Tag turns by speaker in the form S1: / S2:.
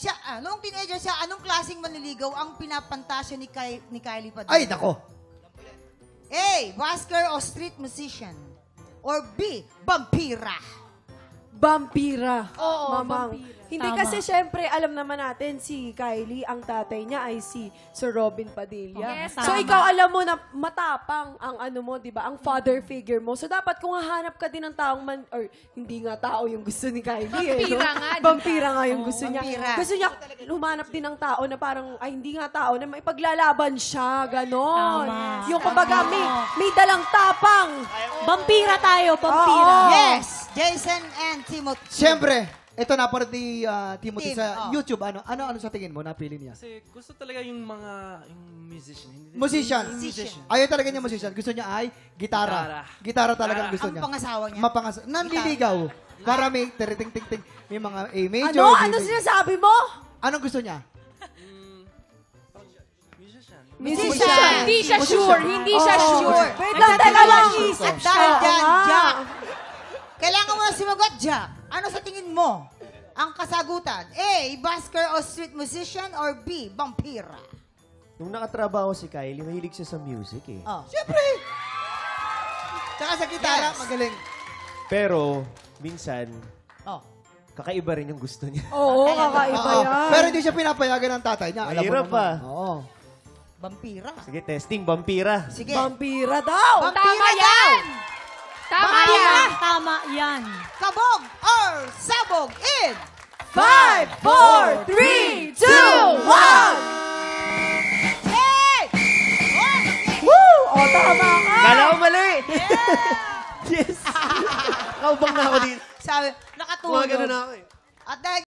S1: Siya, noong teenager siya, anong klaseng manliligaw ang pinapantasya ni Kylie Padilla?
S2: Ay, nako.
S1: A. Busker o street musician? Or B. Vampira?
S3: Vampira.
S4: Oo,
S3: Mamang.
S4: vampira.
S3: Hindi
S4: Tama.
S3: kasi syempre, alam naman natin si Kylie, ang tatay niya ay si Sir Robin Padilla.
S4: Yes,
S3: So
S4: tama.
S3: ikaw alam mo na matapang ang ano mo, 'di ba? Ang father figure mo. So dapat kung hahanap ka din ng taong or hindi nga tao yung gusto ni Kylie,
S4: Vampira nga, di ba?
S3: Vampira nga yung gusto niya.
S1: vampira.
S3: Gusto niya humanap din ng tao na parang ay hindi nga tao na may paglalaban siya, ganon.
S4: Tama.
S3: Yung kumbaga may dalang tapang.
S4: Vampira tayo, vampira.
S3: Oo.
S1: Yes! Jason and Timothy.
S2: Siyempre, ito napanood ni Timothy
S1: Tim,
S2: sa
S1: oh.
S2: YouTube. Ano sa tingin mo? Napili niya?
S5: Kasi gusto talaga yung mga musician.
S2: Musician.
S1: Musician.
S2: Ayaw talaga niya musician. Gusto niya ay gitara. Gitara talagang gusto
S1: Ang
S2: niya.
S1: pangasawa niya?
S2: Nanliligaw. Para may ting-ting-ting. May mga A major.
S3: Ano?
S2: B
S3: Ano
S2: major.
S3: sinasabi mo?
S2: Anong gusto niya?
S1: Musician.
S4: Hindi siya sure. Hindi siya
S3: Oo.
S4: sure.
S3: Wait lang, teka lang.
S1: At dahil dyan,
S3: Oo nga.
S1: Jack, kailangan mo na sumagot, Jack. Ano sa tingin mo? Ang kasagutan, A. Busker o street musician or B. Vampira?
S6: Nung nakatrabaho si Kylie, mahilig siya sa music eh.
S1: Oh.
S2: Siyempre. Tsaka sa gitara,
S1: Yes.
S2: magaling.
S6: Pero, minsan,
S1: Oh.
S6: kakaiba rin yung gusto niya.
S3: Oo, kakaiba
S2: Oo.
S3: yan.
S2: Pero hindi siya pinapayagan ng tatay niya. Alam mo
S6: Mahirap
S2: naman.
S6: pa.
S2: Oo.
S1: Vampira.
S6: Sige, testing, vampira.
S1: Sige.
S3: Vampira daw.
S1: Vampira
S4: Tama
S1: daw.
S4: yan! Tama
S1: Vampira.
S4: yan! Tama yan.
S1: Kabog or sabog in
S3: 5, 4, 3, 2, 1.
S1: Hey!
S3: Woo! O, tama ka.
S6: Kala ko mali! Yes! Kaubang na ako dito.
S1: Sabi,
S6: Mga
S1: nakatulog.
S6: ganun ako eh.
S1: At dahil